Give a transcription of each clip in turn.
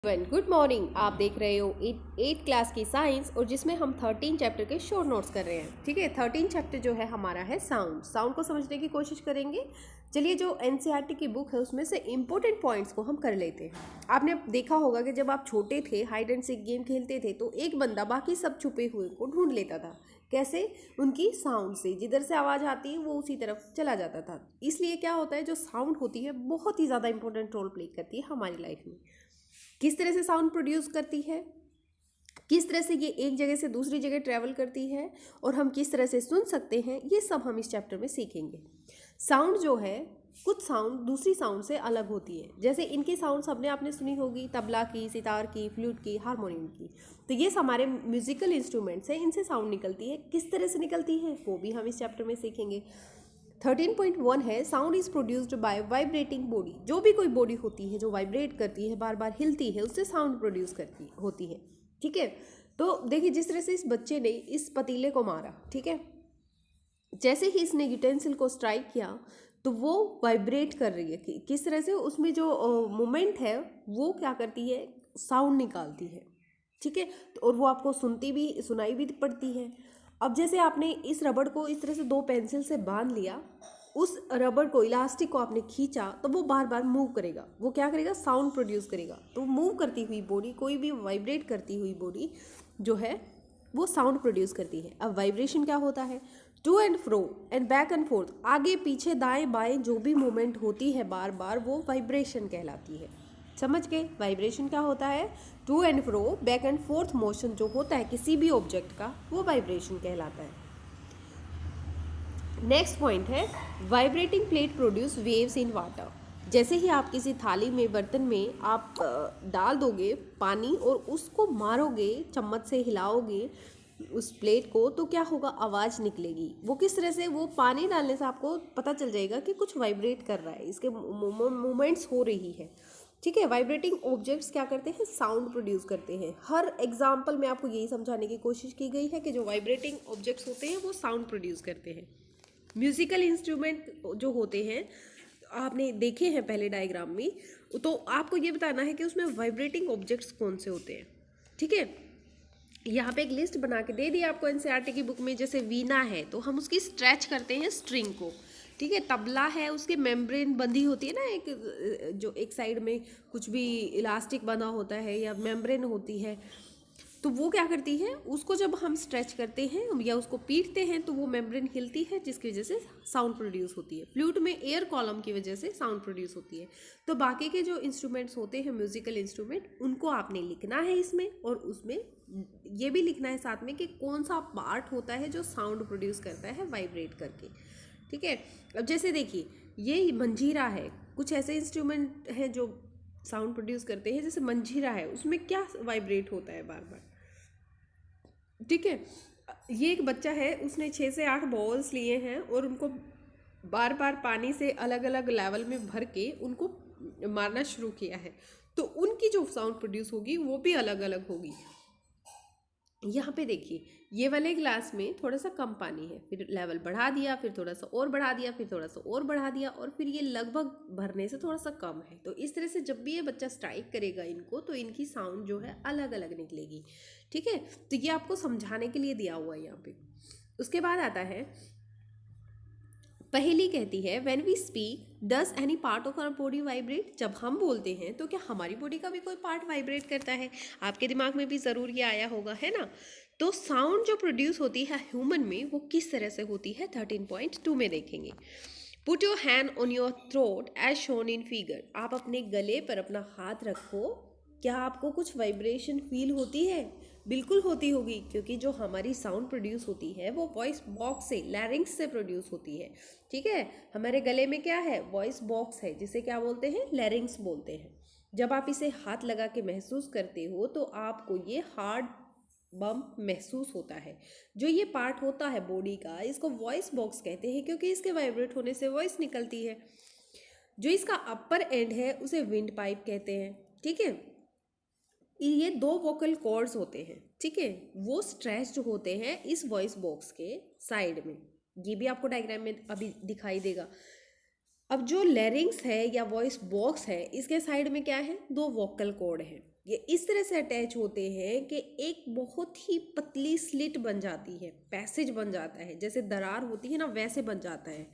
Everyone, good morning. आप देख रहे हो 8th क्लास की साइंस और जिसमें हम 13 चैप्टर के शॉर्ट नोट्स कर रहे हैं। ठीक है, 13 चैप्टर जो है हमारा है साउंड को समझने की कोशिश करेंगे। चलिए, जो एनसीईआरटी की बुक है उसमें से इंपॉर्टेंट पॉइंट्स को हम कर लेते हैं। आपने देखा होगा कि जब आप छोटे थे, हाइड एंड सीक गेम खेलते थे तो एक बंदा बाकी सब छुपे हुए को ढूंढ लेता था। कैसे? उनकी साउंड से, जिधर से आवाज़ आती है वो उसी तरफ चला जाता था। इसलिए क्या होता है, जो साउंड होती है बहुत ही ज़्यादा इंपॉर्टेंट रोल प्ले करती है हमारी लाइफ में। किस तरह से साउंड प्रोड्यूस करती है, किस तरह से ये एक जगह से दूसरी जगह ट्रैवल करती है और हम किस तरह से सुन सकते हैं, ये सब हम इस चैप्टर में सीखेंगे। साउंड जो है, कुछ साउंड दूसरी साउंड से अलग होती है। जैसे इनकी साउंड सबने आपने सुनी होगी, तबला की, सितार की, फ्लूट की, हारमोनियम की। तो ये हमारे म्यूजिकल इंस्ट्रूमेंट्स हैं, इनसे साउंड निकलती है। किस तरह से निकलती है वो भी हम इस चैप्टर में सीखेंगे। 13.1 है, sound is produced by vibrating body. जो भी कोई बॉडी होती है जो वाइब्रेट करती है, बार बार हिलती है, उससे साउंड प्रोड्यूस करती होती है। ठीक है, तो देखिए जिस तरह से इस बच्चे ने इस पतीले को मारा, ठीक है, जैसे ही इसने यूटेंसिल को स्ट्राइक किया तो वो वाइब्रेट कर रही है। किस तरह से? उसमें जो मोमेंट है वो क्या करती है, साउंड निकालती है। ठीक है, और वो आपको सुनाई भी पड़ती है। अब जैसे आपने इस रबड़ को इस तरह से दो पेंसिल से बांध लिया, उस रबड़ को, इलास्टिक को आपने खींचा तो वो बार बार मूव करेगा। वो क्या करेगा? साउंड प्रोड्यूस करेगा। तो मूव करती हुई बॉडी, कोई भी वाइब्रेट करती हुई बॉडी जो है वो साउंड प्रोड्यूस करती है। अब वाइब्रेशन क्या होता है? To and fro and back and forth, आगे पीछे दाएं बाएं जो भी मूवमेंट होती है बार बार, वो वाइब्रेशन कहलाती है। समझ गए? वाइब्रेशन क्या होता है? To and fro, back and forth motion जो होता है किसी भी ऑब्जेक्ट का, वो वाइब्रेशन कहलाता है। नेक्स्ट पॉइंट है, vibrating plate produce waves in water. जैसे ही आप किसी थाली में, बर्तन में आप डाल दोगे पानी और उसको मारोगे, चम्मच से हिलाओगे उस प्लेट को, तो क्या होगा? आवाज़ निकलेगी। वो किस तरह से? वो पानी डालने से आपको पता चल जाएगा कि कुछ वाइब्रेट कर रहा है, इसके मूवमेंट्स हो रही है। ठीक है, वाइब्रेटिंग ऑब्जेक्ट्स क्या करते हैं? साउंड प्रोड्यूस करते हैं। हर एग्जाम्पल में आपको यही समझाने की कोशिश की गई है कि जो वाइब्रेटिंग ऑब्जेक्ट्स होते हैं वो साउंड प्रोड्यूस करते हैं। म्यूजिकल इंस्ट्रूमेंट जो होते हैं, आपने देखे हैं पहले डायग्राम में, तो आपको ये बताना है कि उसमें वाइब्रेटिंग ऑब्जेक्ट्स कौन से होते हैं। ठीक है, यहाँ पे एक लिस्ट बना के दे दी आपको एनसीईआरटी की बुक में। जैसे वीणा है तो हम उसकी स्ट्रेच करते हैं स्ट्रिंग को। ठीक है, तबला है, उसके मेम्ब्रेन बंधी होती है ना, एक जो एक साइड में कुछ भी इलास्टिक बना होता है या मेम्ब्रेन होती है, तो वो क्या करती है, उसको जब हम स्ट्रेच करते हैं या उसको पीटते हैं तो वो मेम्ब्रेन हिलती है, जिसकी वजह से साउंड प्रोड्यूस होती है। फ्लूट में एयर कॉलम की वजह से साउंड प्रोड्यूस होती है। तो बाकी के जो इंस्ट्रूमेंट्स होते हैं, म्यूजिकल इंस्ट्रूमेंट, उनको आपने लिखना है इसमें, और उसमें ये भी लिखना है साथ में कि कौन सा पार्ट होता है जो साउंड प्रोड्यूस करता है वाइब्रेट करके। ठीक है, अब जैसे देखिए ये मंजीरा है, कुछ ऐसे इंस्ट्रूमेंट हैं जो साउंड प्रोड्यूस करते हैं। जैसे मंजीरा है, उसमें क्या वाइब्रेट होता है बार बार। ठीक है, ये एक बच्चा है, उसने 6 से 8 बॉल्स लिए हैं और उनको बार बार पानी से अलग अलग लेवल में भर के उनको मारना शुरू किया है, तो उनकी जो साउंड प्रोड्यूस होगी वो भी अलग अलग होगी। यहाँ पे देखिए, ये वाले ग्लास में थोड़ा सा कम पानी है, फिर लेवल बढ़ा दिया, फिर थोड़ा सा और बढ़ा दिया, फिर थोड़ा सा और बढ़ा दिया, और फिर ये लगभग भरने से थोड़ा सा कम है। तो इस तरह से जब भी ये बच्चा स्ट्राइक करेगा इनको, तो इनकी साउंड जो है अलग अलग निकलेगी। ठीक है, तो ये आपको समझाने के लिए दिया हुआ है यहाँ पे। उसके बाद आता है पहेली, कहती है when we speak does any part of our body vibrate. जब हम बोलते हैं तो क्या हमारी बॉडी का भी कोई पार्ट वाइब्रेट करता है? आपके दिमाग में भी ज़रूर ये आया होगा, है ना। तो साउंड जो प्रोड्यूस होती है ह्यूमन में, वो किस तरह से होती है 13.2 में देखेंगे। Put your hand on your throat as shown in figure. आप अपने गले पर अपना हाथ रखो। क्या आपको कुछ वाइब्रेशन फील होती है? बिल्कुल होती होगी, क्योंकि जो हमारी साउंड प्रोड्यूस होती है वो वॉइस बॉक्स से, लैरिंग्स से प्रोड्यूस होती है। ठीक है, हमारे गले में क्या है? वॉइस बॉक्स है, जिसे क्या बोलते हैं? लैरिंग्स बोलते हैं। जब आप इसे हाथ लगा के महसूस करते हो तो आपको ये हार्ड बम्प महसूस होता है। जो ये पार्ट होता है बॉडी का, इसको वॉइस बॉक्स कहते हैं, क्योंकि इसके वाइब्रेट होने से वॉइस निकलती है। जो इसका अपर एंड है उसे विंड पाइप कहते हैं। ठीक है, ये 2 वोकल कॉर्ड्स होते हैं। ठीक है, वो स्ट्रेच्ड होते हैं इस वॉइस बॉक्स के साइड में। ये भी आपको डायग्राम में अभी दिखाई देगा। अब जो लैरिंग्स है या वॉइस बॉक्स है, इसके साइड में क्या है? 2 वोकल कॉर्ड है, ये इस तरह से अटैच होते हैं कि एक बहुत ही पतली स्लिट बन जाती है, पैसेज बन जाता है, जैसे दरार होती है ना वैसे बन जाता है।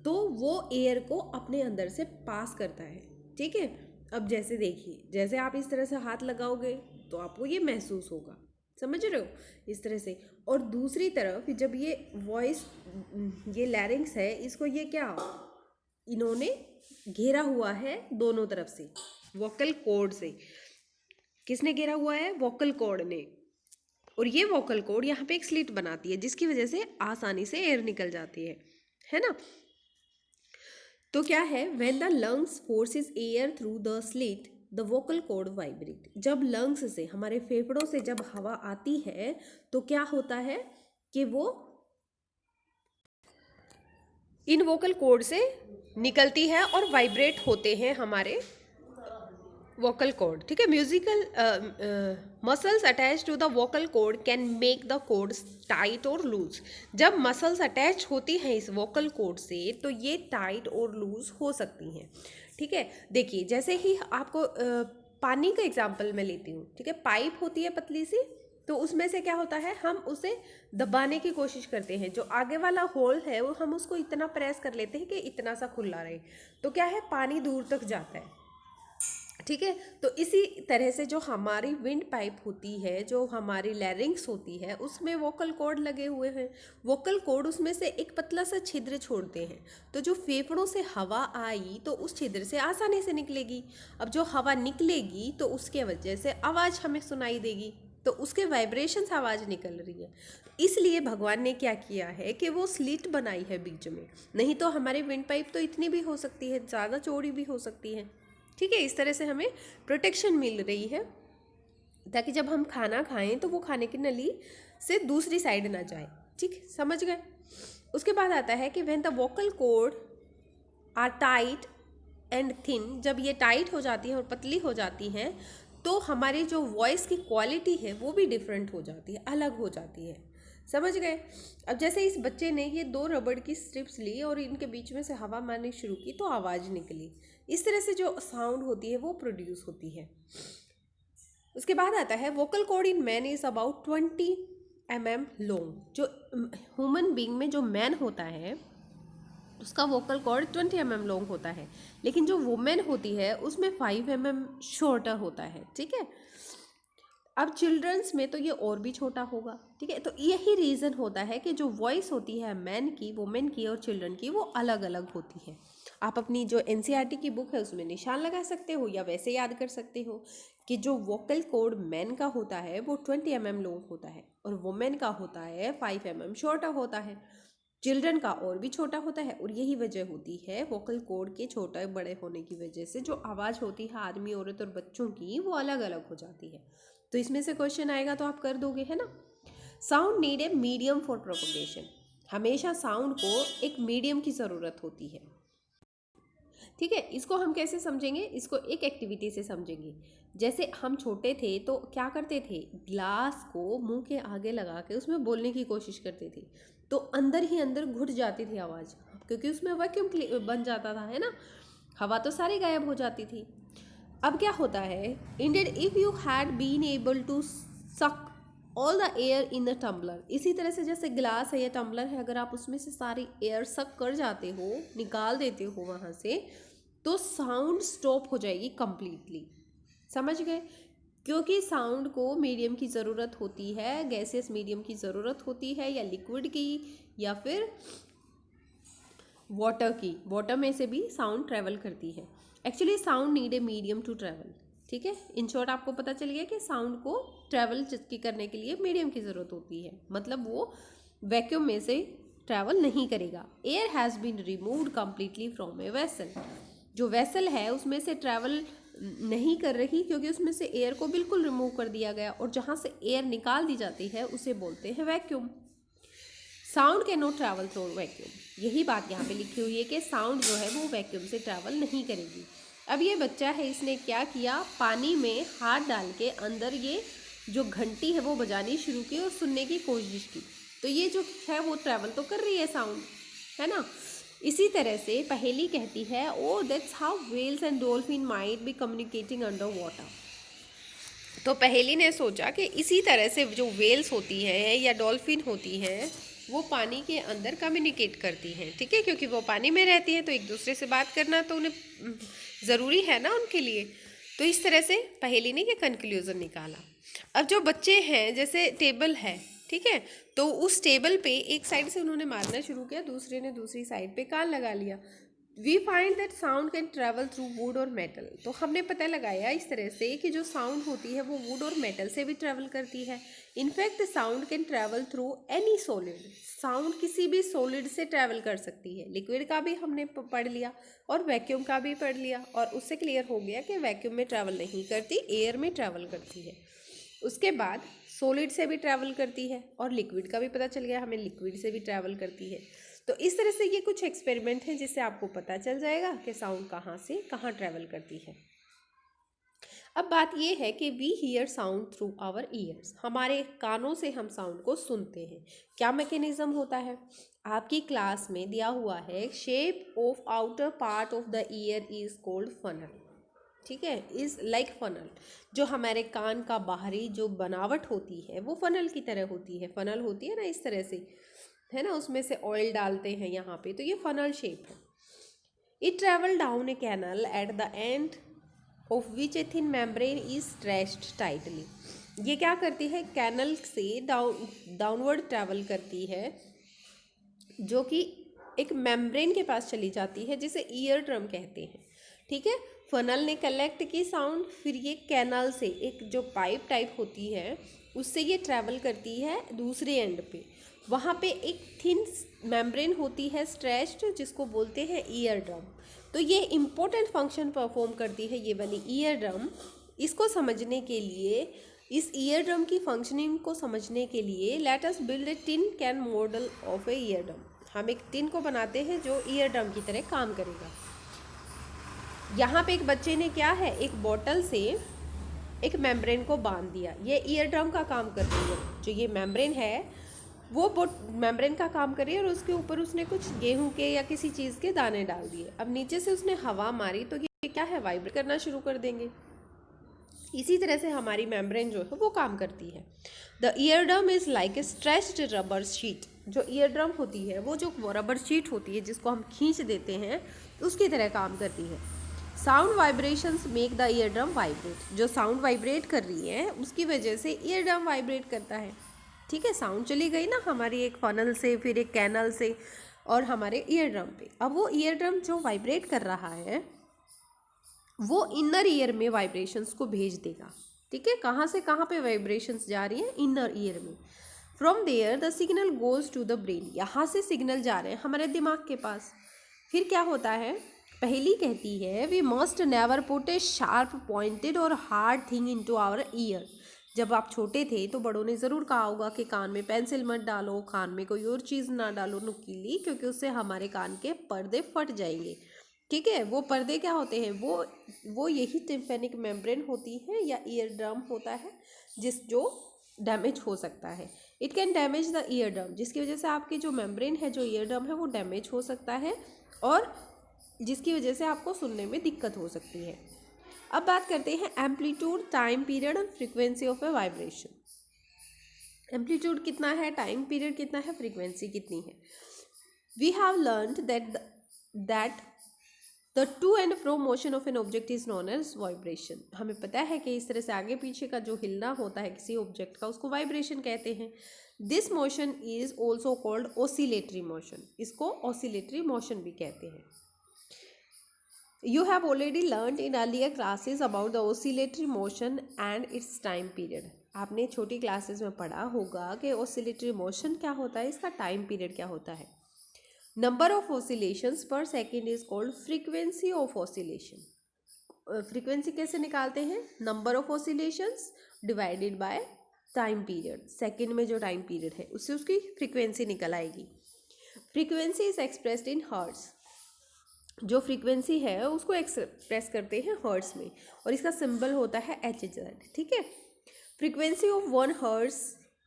तो वो एयर को अपने अंदर से पास करता है। ठीक है, अब जैसे देखिए, जैसे आप इस तरह से हाथ लगाओगे तो आपको ये महसूस होगा, समझ रहे हो, इस तरह से। और दूसरी तरफ जब ये वॉइस, ये लैरिंग्स है, इसको ये क्या इन्होंने घेरा हुआ है दोनों तरफ से वोकल कॉर्ड से। किसने घेरा हुआ है? वोकल कॉर्ड ने। और ये वोकल कॉर्ड यहाँ पे एक स्लिट बनाती है जिसकी वजह से आसानी से एयर निकल जाती है ना। तो क्या है, when the lungs forces air through the slit the vocal cord vibrate. जब लंग्स से, हमारे फेफड़ों से जब हवा आती है तो क्या होता है कि वो इन वोकल कॉर्ड से निकलती है और वाइब्रेट होते हैं हमारे वोकल कॉर्ड। ठीक है, musical muscles attach to the vocal cord can make the cords tight और लूज। जब मसल्स अटैच होती हैं इस वोकल कॉर्ड से तो ये टाइट और लूज हो सकती हैं। ठीक है, देखिए जैसे ही आपको पानी का एग्जाम्पल मैं लेती हूँ। ठीक है, पाइप होती है पतली सी, तो उसमें से क्या होता है, हम उसे दबाने की कोशिश करते हैं। जो आगे वाला होल है वो हम उसको इतना प्रेस कर लेते हैं कि इतना सा खुला रहे, तो क्या है, पानी दूर तक जाता है। ठीक है, तो इसी तरह से जो हमारी विंड पाइप होती है, जो हमारी लैरिंग्स होती है, उसमें वोकल कॉर्ड लगे हुए हैं। वोकल कॉर्ड उसमें से एक पतला सा छिद्र छोड़ते हैं, तो जो फेफड़ों से हवा आई तो उस छिद्र से आसानी से निकलेगी। अब जो हवा निकलेगी तो उसके वजह से आवाज़ हमें सुनाई देगी, तो उसके वाइब्रेशन से आवाज़ निकल रही है। इसलिए भगवान ने क्या किया है कि वो स्लिट बनाई है बीच में, नहीं तो हमारी विंड पाइप तो इतनी भी हो सकती है, ज़्यादा चौड़ी भी हो सकती है। ठीक है, इस तरह से हमें प्रोटेक्शन मिल रही है ताकि जब हम खाना खाएं तो वो खाने की नली से दूसरी साइड ना जाए। ठीक, समझ गए। उसके बाद आता है कि when the vocal cord are tight and thin, जब ये टाइट हो जाती है और पतली हो जाती हैं तो हमारी जो वॉइस की क्वालिटी है वो भी डिफरेंट हो जाती है, अलग हो जाती है। समझ गए। अब जैसे इस बच्चे ने ये 2 रबड़ की स्ट्रिप्स ली और इनके बीच में से हवा मारनी शुरू की तो आवाज़ निकली। इस तरह से जो साउंड होती है वो प्रोड्यूस होती है। उसके बाद आता है vocal cord in man is about 20 mm long. जो ह्यूमन बीइंग में जो मैन होता है उसका वोकल कॉर्ड 20 mm लॉन्ग होता है, लेकिन जो वुमेन होती है उसमें 5 mm शॉर्टर होता है। ठीक है, अब चिल्ड्रंस में तो ये और भी छोटा होगा। ठीक है, तो यही रीज़न होता है कि जो वॉइस होती है मैन की, वुमेन की और चिल्ड्रन की वो अलग अलग होती है। आप अपनी जो एनसीईआरटी की बुक है उसमें निशान लगा सकते हो या वैसे याद कर सकते हो कि जो वोकल कॉर्ड मैन का होता है वो 20 mm लॉन्ग होता है और वुमेन का होता है 5 mm छोटा होता है, चिल्ड्रन का और भी छोटा होता है। और यही वजह होती है वोकल कॉर्ड के छोटे बड़े होने की वजह से जो आवाज़ होती है आदमी, औरत और बच्चों की वो अलग अलग हो जाती है। तो इसमें से क्वेश्चन आएगा तो आप कर दोगे, है ना। Sound need a medium for propagation. हमेशा साउंड को एक मीडियम की ज़रूरत होती है। ठीक है, इसको हम कैसे समझेंगे, इसको एक एक्टिविटी से समझेंगे। जैसे हम छोटे थे तो क्या करते थे, ग्लास को मुंह के आगे लगा के उसमें बोलने की कोशिश करते थे, तो अंदर ही अंदर घुट जाती थी आवाज़, क्योंकि उसमें वैक्यूम बन जाता था, है ना, हवा तो सारी गायब हो जाती थी। अब क्या होता है, indeed if you had been able to suck all the air in the tumbler. इसी तरह से जैसे ग्लास है या टम्बलर है, अगर आप उसमें से सारी एयर सक कर जाते हो, निकाल देते हो वहाँ से, तो साउंड स्टॉप हो जाएगी कंप्लीटली। समझ गए, क्योंकि साउंड को मीडियम की ज़रूरत होती है, गैसियस मीडियम की ज़रूरत होती है या लिक्विड की या फिर वाटर की। वाटर में से भी साउंड ट्रैवल करती है। Actually sound need a medium to travel. ठीक है, इन शॉर्ट आपको पता चल गया कि साउंड को ट्रैवल करने के लिए मीडियम की ज़रूरत होती है, मतलब वो वैक्यूम में से ट्रैवल नहीं करेगा। Air has been removed completely from a vessel. जो वेसल है उसमें से ट्रैवल नहीं कर रही क्योंकि उसमें से एयर को बिल्कुल रिमूव कर दिया गया, और जहाँ से एयर निकाल दी जाती है उसे बोलते हैं vacuum. Sound can not travel through vacuum. यही बात यहाँ पे लिखी हुई है कि साउंड जो है वो वैक्यूम से ट्रैवल नहीं करेगी। अब ये बच्चा है, इसने क्या किया, पानी में हाथ डाल के अंदर ये जो घंटी है वो बजानी शुरू की और सुनने की कोशिश की, तो ये जो है वो ट्रैवल तो कर रही है साउंड, है ना। इसी तरह से पहेली कहती है, ओ that's how whales and dolphin might be communicating under water. तो पहेली ने सोचा कि इसी तरह से जो वेल्स होती है या डॉल्फिन होती है वो पानी के अंदर कम्युनिकेट करती हैं, ठीक है, क्योंकि वो पानी में रहती हैं तो एक दूसरे से बात करना तो उन्हें ज़रूरी है ना उनके लिए। तो इस तरह से पहेली ने ये कंक्लूजन निकाला। अब जो बच्चे हैं, जैसे टेबल है, ठीक है, तो उस टेबल पे एक साइड से उन्होंने मारना शुरू किया, दूसरे ने दूसरी साइड पे कान लगा लिया। We find that sound can travel through wood और मेटल। तो हमने पता लगाया इस तरह से कि जो साउंड होती है वो वुड और मेटल से भी ट्रैवल करती है। In fact sound can travel through any solid. Sound किसी भी सॉलिड से ट्रैवल कर सकती है। लिक्विड का भी हमने पढ़ लिया और वैक्यूम का भी पढ़ लिया, और उससे क्लियर हो गया कि वैक्यूम में ट्रैवल नहीं करती, एयर में ट्रैवल करती है। उसके बाद सॉलिड से भी ट्रैवल करती है, और लिक्विड का भी पता चल गया हमें, लिक्विड से भी ट्रैवल करती है। तो इस तरह से ये कुछ एक्सपेरिमेंट हैं जिससे आपको पता चल जाएगा कि साउंड कहाँ से कहाँ ट्रैवल करती है। अब बात ये है कि we hear sound through our ears. हमारे कानों से हम साउंड को सुनते हैं। क्या मैकेनिज्म होता है? आपकी क्लास में दिया हुआ है, shape of outer part of the year is called funnel, ठीक है, इज लाइक फनल। जो हमारे कान का बाहरी जो बनावट होती है वो फनल की तरह होती है। फनल होती है ना इस तरह से, है ना, उसमें से ऑयल डालते हैं यहाँ पे, तो ये फनल शेप है। It travel down a canal at the end of which a thin membrane is stretched tightly. ये क्या करती है? कैनल से डाउनवर्ड ट्रैवल करती है, जो कि एक मेम्ब्रेन के पास चली जाती है, जिसे ईयर ड्रम कहते हैं, ठीक है। फनल ने कलेक्ट की साउंड, फिर ये कैनल से एक जो पाइप टाइप होती है उससे ये ट्रैवल करती है दूसरे एंड पे। वहाँ पे एक थिन मेम्ब्रेन होती है स्ट्रेच्ड, जिसको बोलते हैं ईयर ड्रम। तो ये इम्पोर्टेंट फंक्शन परफॉर्म करती है ये वाली ईयर ड्रम। इसको समझने के लिए, इस ईयर ड्रम की फंक्शनिंग को समझने के लिए, let us build a tin can model of a ear drum. हम एक टिन को बनाते हैं जो ईयर ड्रम की तरह काम करेगा। यहाँ पे एक बच्चे ने क्या है, एक बॉटल से एक मेम्ब्रेन को बांध दिया। ये ईयर ड्रम का काम कर रही है। जो ये मेम्ब्रेन है वो मेम्ब्रेन का काम कर रही है, और उसके ऊपर उसने कुछ गेहूं के या किसी चीज़ के दाने डाल दिए। अब नीचे से उसने हवा मारी तो ये क्या है, वाइब्रेट करना शुरू कर देंगे। इसी तरह से हमारी मेम्ब्रेन जो है वो काम करती है। The ear drum is like a stretched rubber sheet. जो ईयर ड्रम होती है वो जो रबर शीट होती है जिसको हम खींच देते हैं, उसकी तरह काम करती है। Sound vibrations make the ear drum vibrate. जो साउंड वाइब्रेट कर रही है उसकी वजह से ईयर ड्रम वाइब्रेट करता है, ठीक है। साउंड चली गई ना हमारी एक फनल से, फिर एक कैनल से, और हमारे ईयर ड्रम पे। अब वो ईयर ड्रम जो वाइब्रेट कर रहा है वो इनर ईयर में वाइब्रेशंस को भेज देगा, ठीक है। कहाँ से कहाँ पे वाइब्रेशंस जा रही हैं? इनर ईयर में। From there the signal goes to the brain. यहाँ से सिग्नल जा रहे हैं हमारे दिमाग के पास। फिर क्या होता है? पहली कहती है, we must never put a sharp pointed और hard thing into our ear. जब आप छोटे थे तो बड़ों ने ज़रूर कहा होगा कि कान में पेंसिल मत डालो, कान में कोई और चीज़ ना डालो नुकीली, क्योंकि उससे हमारे कान के पर्दे फट जाएंगे, ठीक है। वो पर्दे क्या होते हैं? वो यही टिम्पैनिक मेम्ब्रेन होती है या ईयर ड्रम होता है, जो डैमेज हो सकता है। It can damage the ear drum, जिसकी वजह से आपकी जो मेम्ब्रेन है, जो ईयर ड्रम है, वो डैमेज हो सकता है, और जिसकी वजह से आपको सुनने में दिक्कत हो सकती है। अब बात करते हैं एम्पलीट्यूड, टाइम पीरियड और frequency of a vibration. Amplitude कितना है, टाइम पीरियड कितना है, फ्रीक्वेंसी कितनी है। We have learned that the to and fro motion of an object is known as vibration. हमें पता है कि इस तरह से आगे पीछे का जो हिलना होता है किसी ऑब्जेक्ट का, उसको वाइब्रेशन कहते हैं। This motion is also called oscillatory motion. इसको ऑसिलेटरी मोशन भी कहते हैं। You have already learned in earlier classes about the oscillatory motion and its time period. आपने छोटी क्लासेस में पढ़ा होगा कि oscillatory motion क्या होता है, इसका टाइम पीरियड क्या होता है। Number of oscillations per second is called frequency of oscillation. Frequency कैसे निकालते हैं? Number of oscillations divided by time period. Second में जो टाइम पीरियड है उससे उसकी फ्रीक्वेंसी निकल आएगी। Frequency is expressed in hertz. जो फ्रीक्वेंसी है उसको एक्सप्रेस करते हैं हर्ट्स में, और इसका सिंबल होता है HZ, ठीक है। Frequency of 1 hertz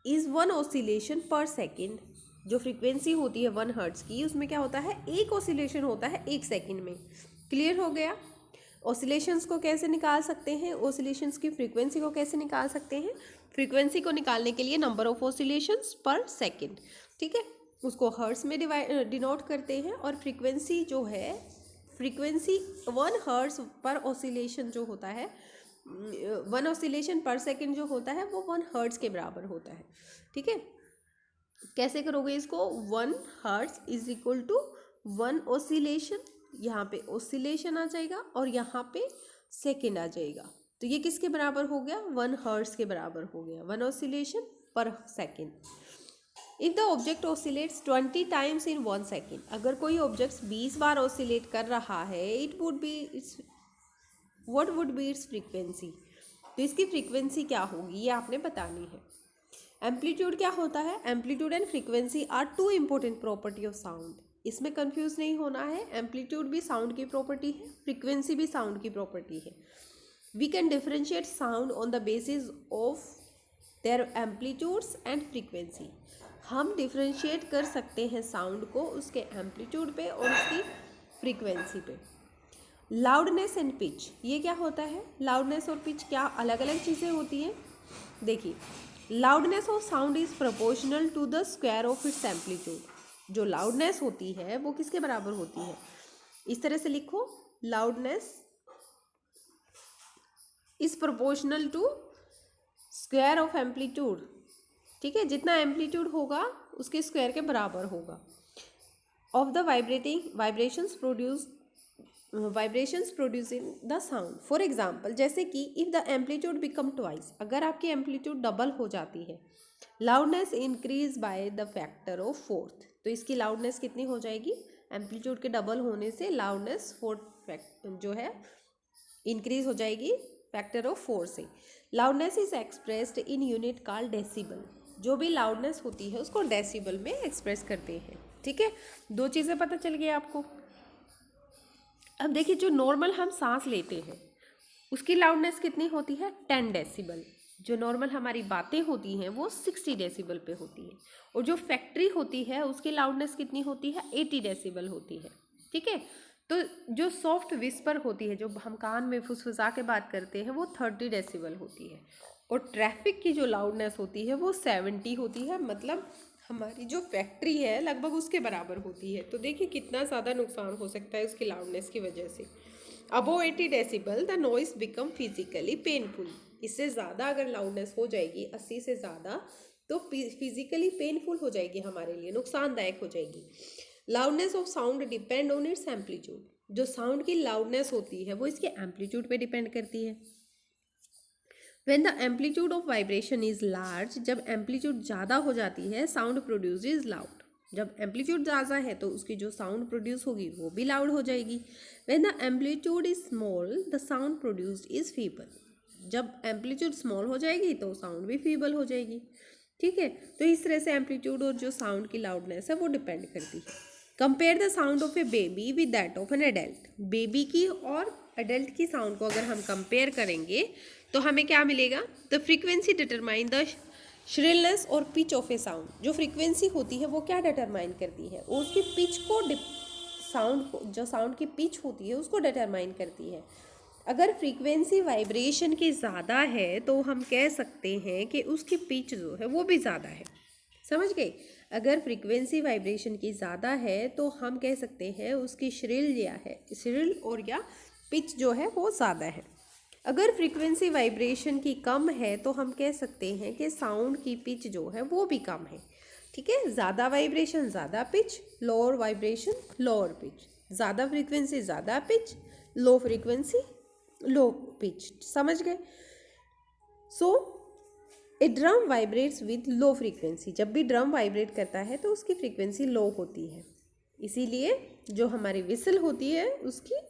is 1 oscillation per second. जो फ्रीक्वेंसी होती है 1 हर्ट्स की, उसमें क्या होता है? एक ऑसिलेशन होता है 1 सेकेंड में। क्लियर हो गया? ऑसिलेशंस को कैसे निकाल सकते हैं, ऑसिलेशंस की फ्रीक्वेंसी को कैसे निकाल सकते हैं, फ्रीक्वेंसी को निकालने के लिए नंबर ऑफ ऑसिलेशंस पर सेकंड, ठीक है, उसको हर्ट्ज में डिनोट करते हैं। और फ्रीक्वेंसी जो है, फ्रीक्वेंसी 1 हर्ट्ज पर ऑसिलेशन जो होता है, 1 ऑसिलेशन पर सेकंड जो होता है वो 1 हर्ट्ज के बराबर होता है, ठीक है। कैसे करोगे इसको, 1 hertz is equal to 1 oscillation, यहाँ पे ऑसिलेशन आ जाएगा और यहाँ पे सेकंड आ जाएगा, तो ये किसके बराबर हो गया, 1 हर्ट्ज के बराबर हो गया, 1 ऑसिलेशन पर second. If the object oscillates 20 times in 1 second, अगर कोई ऑब्जेक्ट 20 बार ऑसिलेट कर रहा है, it would be it's what would be it's frequency, तो इसकी फ्रीक्वेंसी क्या होगी ये आपने बतानी है। एम्पलीट्यूड क्या होता है, amplitude and frequency are 2 important property of sound, इसमें कंफ्यूज नहीं होना है, एम्पलीट्यूड भी साउंड की प्रॉपर्टी है, फ्रीक्वेंसी भी साउंड की प्रॉपर्टी है। We can differentiate sound on the basis of their amplitudes and frequency, हम डिफरेंशिएट कर सकते हैं साउंड को उसके एम्पलीट्यूड पे और उसकी फ्रीक्वेंसी पे। लाउडनेस एंड पिच, ये क्या होता है, लाउडनेस और पिच क्या अलग अलग चीज़ें होती हैं। देखिए, loudness of sound is proportional to the square of its amplitude, जो लाउडनेस होती है वो किसके बराबर होती है, इस तरह से लिखो, loudness is proportional to square of amplitude, ठीक है, जितना एम्पलीट्यूड होगा उसके स्क्वायर के बराबर होगा, of the vibrations producing the sound. For example, जैसे कि if the amplitude become twice, अगर आपकी एम्पलीट्यूड डबल हो जाती है, loudness increase by the factor of 4, तो इसकी लाउडनेस कितनी हो जाएगी, एम्पलीट्यूड के डबल होने से लाउडनेस 4 जो है इंक्रीज हो जाएगी फैक्टर ऑफ 4 से। Loudness is expressed in unit called decibel, जो भी लाउडनेस होती है उसको डेसिबल में एक्सप्रेस करते हैं, ठीक है। 2 चीज़ें पता चल गई आपको। अब देखिए, जो नॉर्मल हम सांस लेते हैं उसकी लाउडनेस कितनी होती है, 10 डेसिबल, जो नॉर्मल हमारी बातें होती हैं वो 60 डेसिबल पे होती है, और जो फैक्ट्री होती है उसकी लाउडनेस कितनी होती है, 80 डेसिबल होती है, ठीक है। तो जो सॉफ्ट विस्पर होती है, जो हम कान में फुसफुसा के बात करते हैं, वो 30 डेसिबल होती है, और ट्रैफिक की जो लाउडनेस होती है वो 70 होती है, मतलब हमारी जो फैक्ट्री है लगभग उसके बराबर होती है। तो देखिए कितना ज़्यादा नुकसान हो सकता है उसकी लाउडनेस की वजह से। Above 80 decibel the noise become physically painful, इससे ज़्यादा अगर लाउडनेस हो जाएगी 80 से ज़्यादा, तो फिजिकली पेनफुल हो जाएगी, हमारे लिए नुकसानदायक हो जाएगी। Loudness of sound depend on it's amplitude, जो साउंड की लाउडनेस होती है वो इसके एम्पलीट्यूड पे डिपेंड करती है। When the amplitude of vibration is large, जब एम्पलीट्यूड ज़्यादा हो जाती है, साउंड प्रोड्यूस इज लाउड, जब एम्पलीट्यूड ज़्यादा है तो उसकी जो साउंड प्रोड्यूस होगी वो भी लाउड हो जाएगी। When the amplitude is small, the sound produced is feeble, जब एम्पलीट्यूड स्मॉल हो जाएगी तो साउंड भी फीबल हो जाएगी, ठीक है। तो इस तरह से एम्पलीट्यूड और जो साउंड की लाउडनेस है वो डिपेंड करती है। Compare the sound of A baby with that of an adult, baby की और एडल्ट की साउंड को अगर हम कंपेयर करेंगे तो हमें क्या मिलेगा, the frequency determine the shrillness और पिच ऑफ ए साउंड, जो फ्रीक्वेंसी होती है वो क्या डिटरमाइन करती है, उसकी पिच को, साउंड को, जो साउंड की पिच होती है उसको डिटरमाइन करती है। अगर फ्रीक्वेंसी वाइब्रेशन की ज़्यादा है तो हम कह सकते हैं कि उसकी पिच जो है वो भी ज़्यादा है, समझ गए। अगर फ्रीक्वेंसी वाइब्रेशन की ज़्यादा है तो हम कह सकते हैं उसकी श्रिल और या पिच जो है वो ज़्यादा है। अगर फ्रीक्वेंसी वाइब्रेशन की कम है तो हम कह सकते हैं कि साउंड की पिच जो है वो भी कम है, ठीक है। ज़्यादा वाइब्रेशन ज़्यादा pitch, lower vibration lower pitch, ज़्यादा फ्रीक्वेंसी ज़्यादा pitch, low frequency low pitch, समझ गए। So a drum vibrates with low frequency, जब भी ड्रम वाइब्रेट करता है तो उसकी फ्रीक्वेंसी लो होती है, इसीलिए जो हमारी विसल होती है उसकी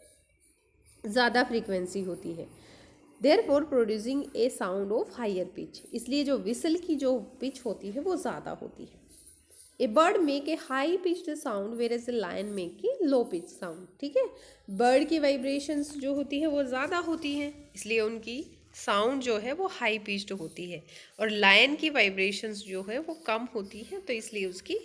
ज़्यादा फ्रीक्वेंसी होती है, therefore producing a sound of higher pitch, इसलिए जो विसल की जो पिच होती है वो ज़्यादा होती है। A bird make a high pitched sound whereas a lion make a low pitch sound, ठीक है। बर्ड की वाइब्रेशंस जो होती है वो ज़्यादा होती हैं, इसलिए उनकी साउंड जो है वो हाई पिच्ड होती है, और लायन की वाइब्रेशंस जो है वो कम होती है, तो इसलिए उसकी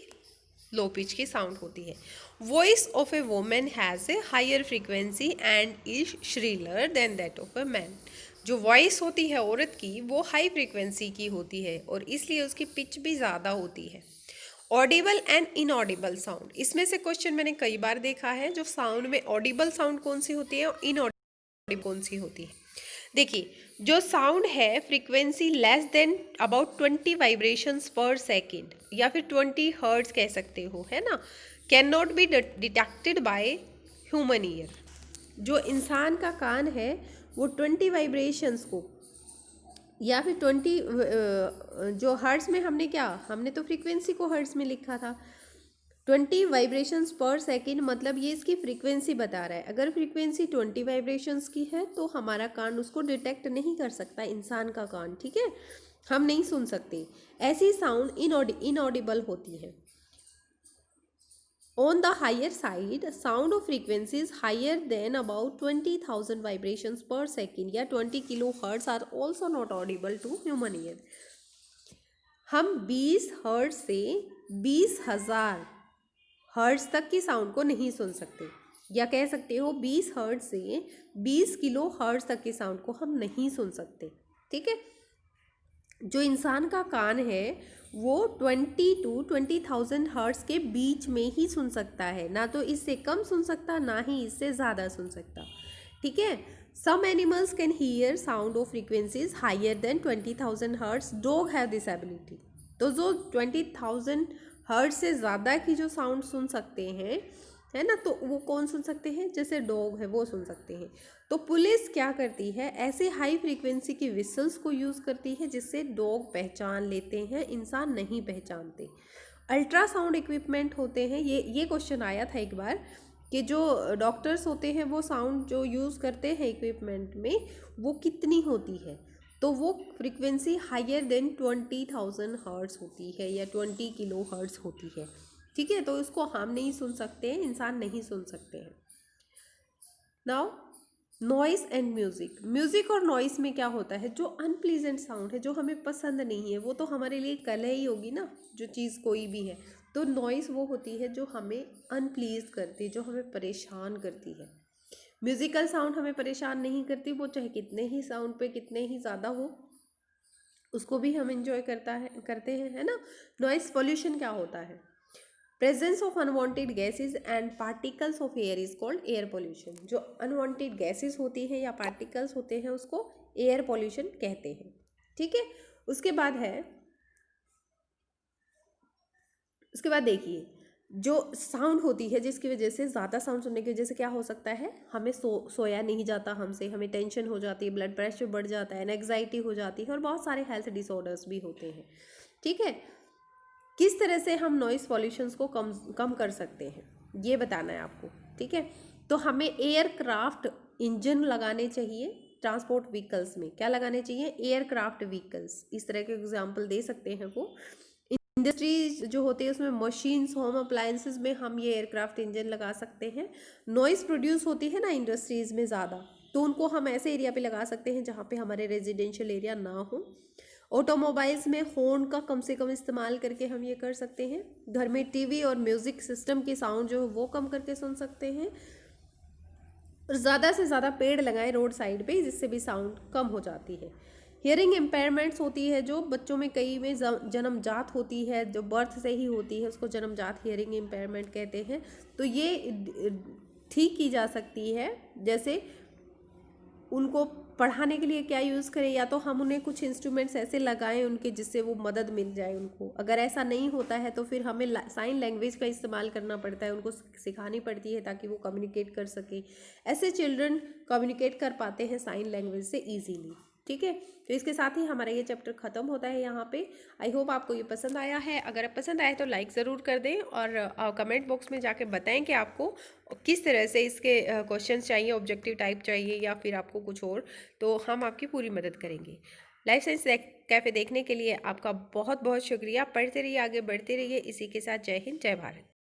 लो पिच की साउंड होती है। Voice of a women has a higher frequency and is shriller than that of a man. जो वॉइस होती है औरत की वो हाई फ्रीक्वेंसी की होती है और इसलिए उसकी पिच भी ज़्यादा होती है। ऑडिबल एंड इनऑडिबल साउंड, इसमें से क्वेश्चन मैंने कई बार देखा है। जो साउंड में ऑडिबल साउंड कौन सी होती है और इनऑडिबल कौन सी होती है। देखिए, जो साउंड है frequency less than about 20 vibrations पर सेकेंड या फिर 20 हर्ट्ज कह सकते हो, है ना, can not be detected by human ear. जो इंसान का कान है वो 20 वाइब्रेशंस को या फिर 20 जो हर्ट्ज में हमने तो फ्रीक्वेंसी को हर्ट्ज में लिखा था। 20 वाइब्रेशंस पर सेकेंड मतलब ये इसकी फ्रीक्वेंसी बता रहा है। अगर फ्रीक्वेंसी 20 वाइब्रेशंस की है तो हमारा कान उसको डिटेक्ट नहीं कर सकता, इंसान का कान, ठीक है, हम नहीं सुन सकते। ऐसी साउंड इनऑडिबल होती है। On the higher side, sound of frequency is higher than about 20,000 vibrations per second या 20 kilohertz are also not audible to human ear। हम 20 हर्ट्ज से 20,000 हर्ट्ज तक की साउंड को नहीं सुन सकते, या कह सकते हो 20 हर्ट्ज से 20 किलो हर्ट्ज तक की साउंड को हम नहीं सुन सकते, ठीक है। जो इंसान का कान है वो 20 to 20,000 हर्ट्ज के बीच में ही सुन सकता है, ना तो इससे कम सुन सकता ना ही इससे ज़्यादा सुन सकता, ठीक है। Some animals can hear sound of frequencies higher than 20,000 hertz, dog have this ability. तो जो 20,000 हर्ट्ज से ज़्यादा की जो साउंड सुन सकते हैं, है ना, तो वो कौन सुन सकते हैं, जैसे डॉग है वो सुन सकते हैं। तो पुलिस क्या करती है, ऐसे हाई फ्रीक्वेंसी की विसल्स को यूज़ करती है जिससे डॉग पहचान लेते हैं, इंसान नहीं पहचानते। अल्ट्रासाउंड इक्विपमेंट होते हैं, ये क्वेश्चन आया था एक बार कि जो डॉक्टर्स होते हैं वो साउंड जो यूज़ करते हैं इक्विपमेंट में वो कितनी होती है, तो वो फ्रीक्वेंसी हायर देन 20,000 हर्ट्ज होती है या 20 किलो हर्ट्ज होती है, ठीक है। तो इसको हम नहीं सुन सकते हैं, इंसान नहीं सुन सकते हैं। Now noise and music, music और नॉइस में क्या होता है, जो अनप्लीजेंट साउंड है, जो हमें पसंद नहीं है, वो तो हमारे लिए कलह ही होगी ना, जो चीज़ कोई भी है। तो नॉइस वो होती है जो हमें अनप्लीज करती है, जो हमें परेशान करती है। म्यूज़िकल साउंड हमें परेशान नहीं करती, वो चाहे कितने ही साउंड पे कितने ही ज़्यादा हो, उसको भी हम इंजॉय करते हैं, है ना। नॉइस पोल्यूशन क्या होता है, presence of unwanted gases and particles of air is called air pollution. जो अनवांटेड गैसेस होती है या पार्टिकल्स होते हैं उसको एयर पोल्यूशन कहते हैं, ठीक है। उसके बाद देखिए, जो साउंड होती है जिसकी वजह से ज़्यादा साउंड सुनने की वजह से क्या हो सकता है, हमें सोया नहीं जाता हमसे, हमें टेंशन हो जाती है, ब्लड प्रेशर बढ़ जाता है, एंग्जाइटी हो जाती है और बहुत सारे हेल्थ डिसऑर्डर्स भी होते हैं, ठीक है। किस तरह से हम नॉइस पॉल्यूशंस को कम कम कर सकते हैं ये बताना है आपको, ठीक है। तो हमें एयरक्राफ्ट इंजन लगाने चाहिए, ट्रांसपोर्ट व्हीकल्स में क्या लगाने चाहिए, एयरक्राफ्ट व्हीकल्स, इस तरह के एग्जांपल दे सकते हैं वो। इंडस्ट्रीज जो होती है उसमें मशीन्स, होम अप्लायंसेस में हम ये एयरक्राफ्ट इंजन लगा सकते हैं। नॉइस प्रोड्यूस होती है ना इंडस्ट्रीज में ज़्यादा, तो उनको हम ऐसे एरिया पे लगा सकते हैं जहाँ पे हमारे रेजिडेंशियल एरिया ना हो। ऑटोमोबाइल्स में हॉर्न का कम से कम इस्तेमाल करके हम ये कर सकते हैं। घर में टीवी और म्यूज़िक सिस्टम की साउंड जो है वो कम करके सुन सकते हैं। और ज़्यादा से ज़्यादा पेड़ लगाएं रोड साइड पे, जिससे भी साउंड कम हो जाती है। हियरिंग इम्पेयरमेंट्स होती है जो बच्चों में कई में जन्मजात होती है, जो बर्थ से ही होती है, उसको जन्मजात हियरिंग इम्पेयरमेंट कहते हैं। तो ये ठीक की जा सकती है, जैसे उनको पढ़ाने के लिए क्या यूज़ करें, या तो हम उन्हें कुछ इंस्ट्रूमेंट्स ऐसे लगाएं उनके जिससे वो मदद मिल जाए उनको। अगर ऐसा नहीं होता है तो फिर हमें साइन लैंग्वेज का इस्तेमाल करना पड़ता है, उनको सिखानी पड़ती है ताकि वो कम्युनिकेट कर सके। ऐसे चिल्ड्रन कम्युनिकेट कर पाते हैं साइन लैंग्वेज से ईजीली, ठीक है। तो इसके साथ ही हमारा ये चैप्टर ख़त्म होता है यहाँ पे। आई होप आपको ये पसंद आया है। अगर पसंद आए तो लाइक ज़रूर कर दें और कमेंट बॉक्स में जाके बताएं कि आपको किस तरह से इसके क्वेश्चंस चाहिए, ऑब्जेक्टिव टाइप चाहिए या फिर आपको कुछ और, तो हम आपकी पूरी मदद करेंगे। लाइफ साइंस कैफ़े देखने के लिए आपका बहुत बहुत शुक्रिया। पढ़ते रहिए, आगे बढ़ते रहिए। इसी के साथ जय हिंद, जय भारत।